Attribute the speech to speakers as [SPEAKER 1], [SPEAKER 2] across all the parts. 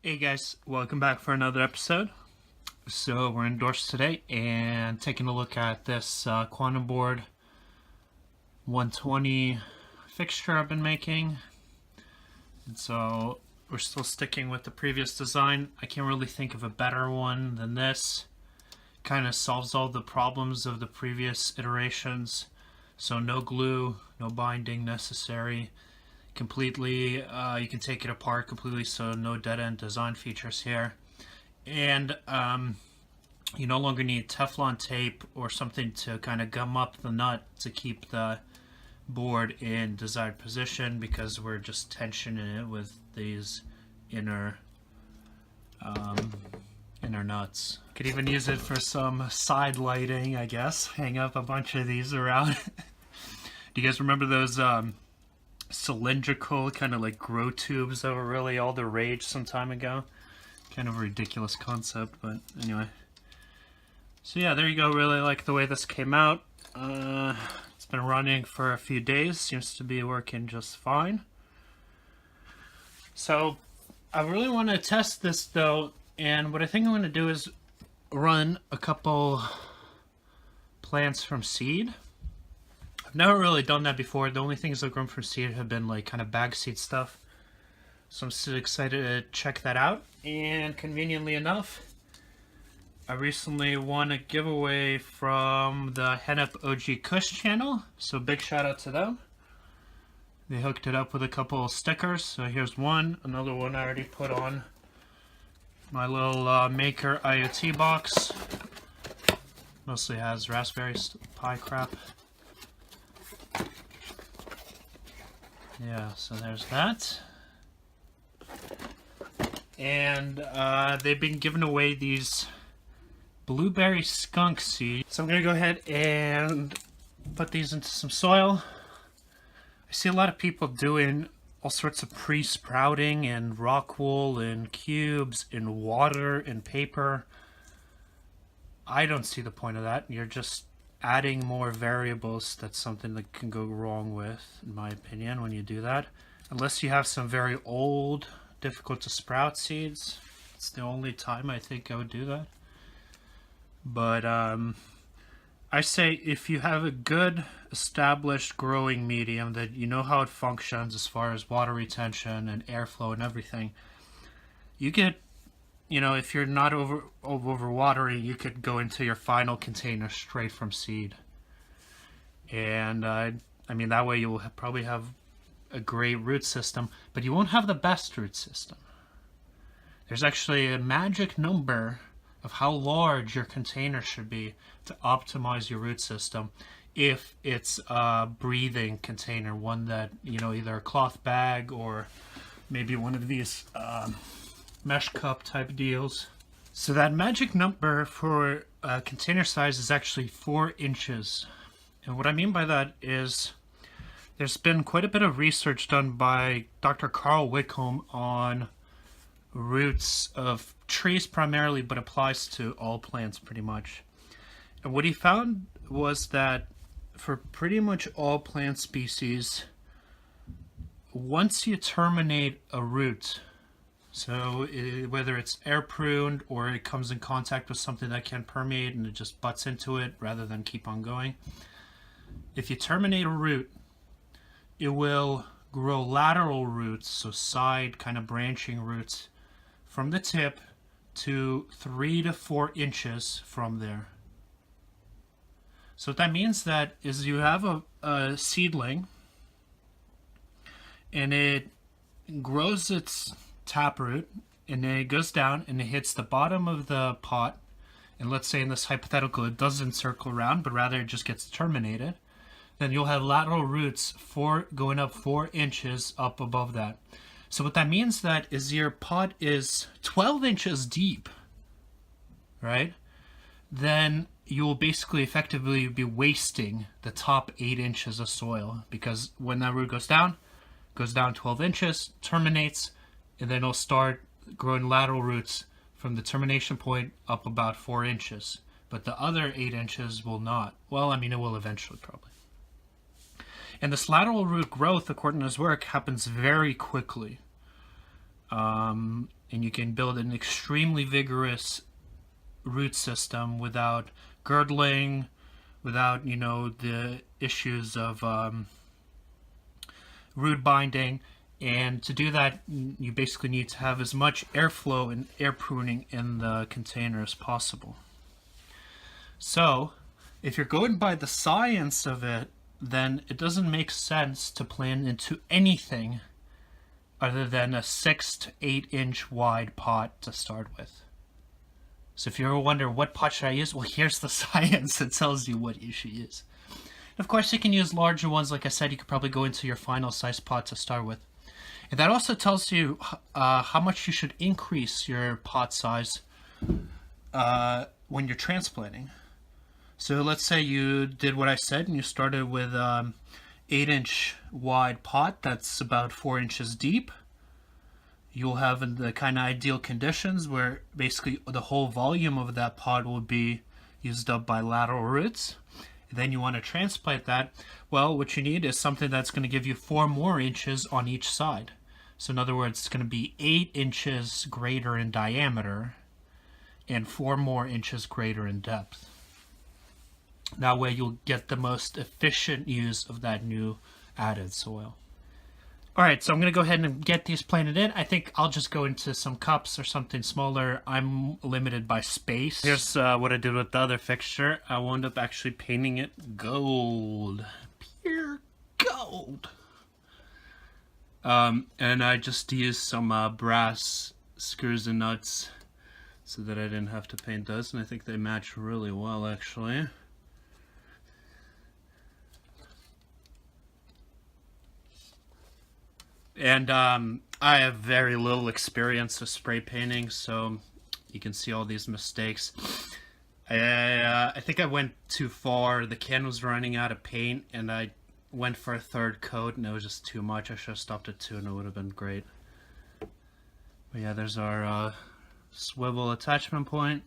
[SPEAKER 1] Hey guys, welcome back for another episode. So we're indoors today and taking a look at this quantum board 120 fixture I've been making. And so we're still sticking with the previous design. I can't really think of a better one than this. Kind of solves all the problems of the previous iterations. So no glue, no binding necessary. Completely, you can take it apart completely, so no dead-end design features here. And you no longer need Teflon tape or something to kind of gum up the nut to keep the board in desired position, because we're just tensioning it with these inner nuts. Could even use it for some side lighting, I guess. Hang up a bunch of these around. Do you guys remember those cylindrical kind of like grow tubes that were really all the rage some time ago? Kind of a ridiculous concept, but anyway. So yeah, there you go. Really like the way this came out. It's been running for a few days, seems to be working just fine. So I really want to test this though, and what I think I'm going to do is run a couple plants from seed. I've never really done that before. The only things I've grown from seed have been like kind of bag seed stuff. So I'm still excited to check that out. And conveniently enough, I recently won a giveaway from the Hennep OG Kush channel. So big shout out to them. They hooked it up with a couple of stickers. So here's one. Another one I already put on my little Maker IoT box. Mostly has Raspberry Pi crap. Yeah, so there's that. And they've been giving away these blueberry skunk seeds. So I'm going to go ahead and put these into some soil. I see a lot of people doing all sorts of pre-sprouting and rock wool and cubes and water and paper. I don't see the point of that. You're just adding more variables. That's something that can go wrong with, in my opinion, when you do that. Unless you have some very old, difficult to sprout seeds. It's the only time I think I would do that. But I say if you have a good established growing medium that you know how it functions as far as water retention and airflow and everything, you get, you know, if you're not overwatering, you could go into your final container straight from seed. And I mean, that way you'll probably have a great root system, but you won't have the best root system. There's actually a magic number of how large your container should be to optimize your root system if it's a breathing container, one that, you know, either a cloth bag or maybe one of these mesh cup type deals. So that magic number for container size is actually 4 inches. And what I mean by that is there's been quite a bit of research done by Dr. Carl Whitcomb on roots of trees primarily, but applies to all plants pretty much. And what he found was that for pretty much all plant species, once you terminate a root, so whether it's air pruned or it comes in contact with something that can permeate and it just butts into it rather than keep on going, if you terminate a root, it will grow lateral roots, so side kind of branching roots from the tip to 3 to 4 inches from there. So what that means that is you have a seedling and it grows its taproot and then it goes down and it hits the bottom of the pot, and let's say in this hypothetical it doesn't circle around but rather it just gets terminated, then you'll have lateral roots going up 4 inches up above that. So what that means that is your pot is 12 inches deep, right? Then you will basically effectively be wasting the top 8 inches of soil, because when that root goes down 12 inches, terminates, and then it'll start growing lateral roots from the termination point up about 4 inches. But the other 8 inches will not. Well, I mean, it will eventually probably. And this lateral root growth, according to his work, happens very quickly. and you can build an extremely vigorous root system without girdling, without, you know, the issues of root binding. And to do that, you basically need to have as much airflow and air pruning in the container as possible. So if you're going by the science of it, then it doesn't make sense to plan into anything other than a 6 to 8 inch wide pot to start with. So if you ever wonder what pot should I use, well, here's the science that tells you what you should use. Of course, you can use larger ones. Like I said, you could probably go into your final size pot to start with. And that also tells you how much you should increase your pot size when you're transplanting. So let's say you did what I said and you started with 8 inch wide pot that's about 4 inches deep. You'll have the kind of ideal conditions where basically the whole volume of that pot will be used up by lateral roots. Then you want to transplant that. Well, what you need is something that's going to give you 4 more inches on each side. So in other words, it's going to be 8 inches greater in diameter and 4 more inches greater in depth. That way you'll get the most efficient use of that new added soil. Alright, so I'm going to go ahead and get these planted in. I think I'll just go into some cups or something smaller. I'm limited by space. Here's what I did with the other fixture. I wound up actually painting it gold. Pure gold. And I just used some brass screws and nuts so that I didn't have to paint those. And I think they match really well, actually. And I have very little experience with spray painting, so you can see all these mistakes. I think I went too far. The can was running out of paint, and I went for a 3rd coat, and it was just too much. I should have stopped at 2, and it would have been great. But yeah, there's our swivel attachment point.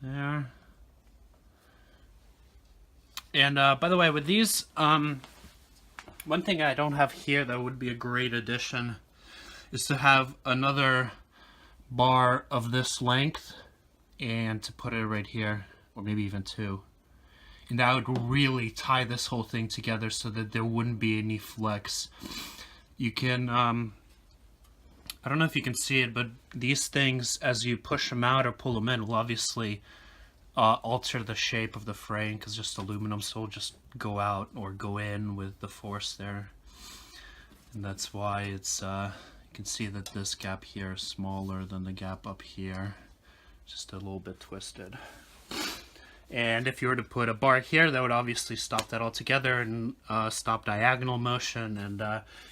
[SPEAKER 1] There. And by the way, with these... one thing I don't have here that would be a great addition is to have another bar of this length and to put it right here, or maybe even 2. And that would really tie this whole thing together so that there wouldn't be any flex. You can, I don't know if you can see it, but these things, as you push them out or pull them in, will obviously alter the shape of the frame, because just aluminum, so it'll just go out or go in with the force there. And that's why it's you can see that this gap here is smaller than the gap up here, just a little bit twisted. And if you were to put a bar here, that would obviously stop that altogether and stop diagonal motion. And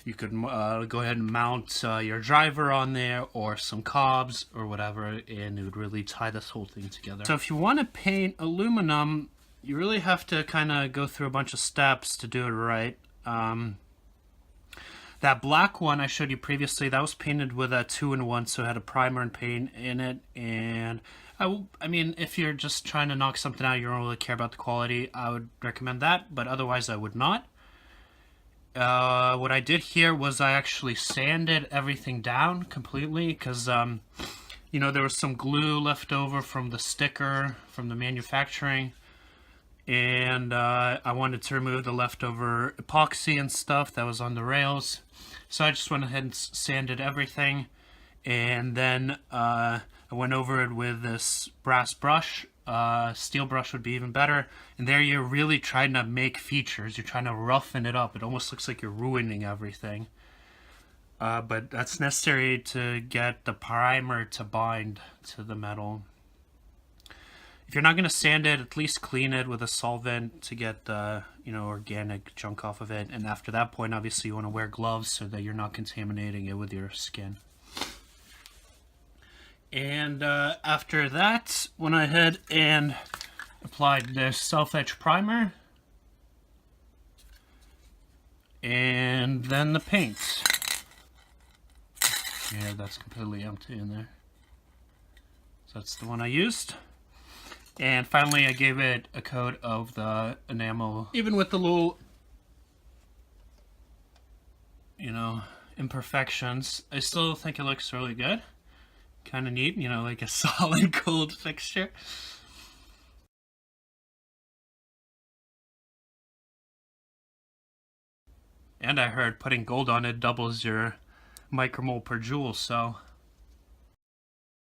[SPEAKER 1] you could go ahead and mount your driver on there or some cobs or whatever, and it would really tie this whole thing together. So if you want to paint aluminum, you really have to kind of go through a bunch of steps to do it right. That black one I showed you previously, that was painted with a 2-in-1, so it had a primer and paint in it. And I mean, if you're just trying to knock something out, you don't really care about the quality, I would recommend that, but otherwise I would not. What I did here was I actually sanded everything down completely, because, you know, there was some glue left over from the sticker, from the manufacturing, and I wanted to remove the leftover epoxy and stuff that was on the rails. So I just went ahead and sanded everything, and then I went over it with this brass brush. Steel brush would be even better. And there you're really trying to make features. You're trying to roughen it up. It almost looks like you're ruining everything. But that's necessary to get the primer to bind to the metal. If you're not going to sand it, at least clean it with a solvent to get the, you know, organic junk off of it. And after that point, obviously you want to wear gloves so that you're not contaminating it with your skin. And after that, went ahead and applied the self-etch primer. And then the paint. Yeah, that's completely empty in there. So that's the one I used. And finally, I gave it a coat of the enamel. Even with the little, you know, imperfections, I still think it looks really good. Kind of neat, you know, like a solid gold fixture. And I heard putting gold on it doubles your micromole per joule, so